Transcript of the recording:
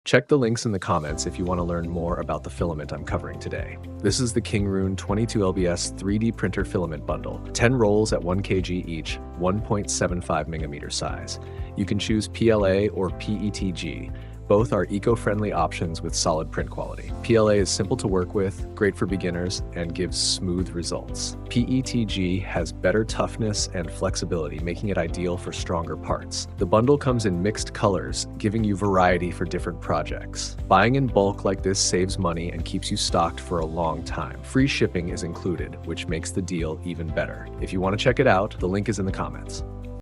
Check the links in the comments if you want to learn more about the filament I'm covering today. This is the Kingroon 22LBS 3D printer filament bundle, 10 rolls at 1 kg each, 1.75mm size. You can choose PLA or PETG. Both are eco-friendly options with solid print quality. PLA is simple to work with, great for beginners, and gives smooth results. PETG has better toughness and flexibility, making it ideal for stronger parts. The bundle comes in mixed colors, giving you variety for different projects. Buying in bulk like this saves money and keeps you stocked for a long time. Free shipping is included, which makes the deal even better. If you want to check it out, the link is in the comments.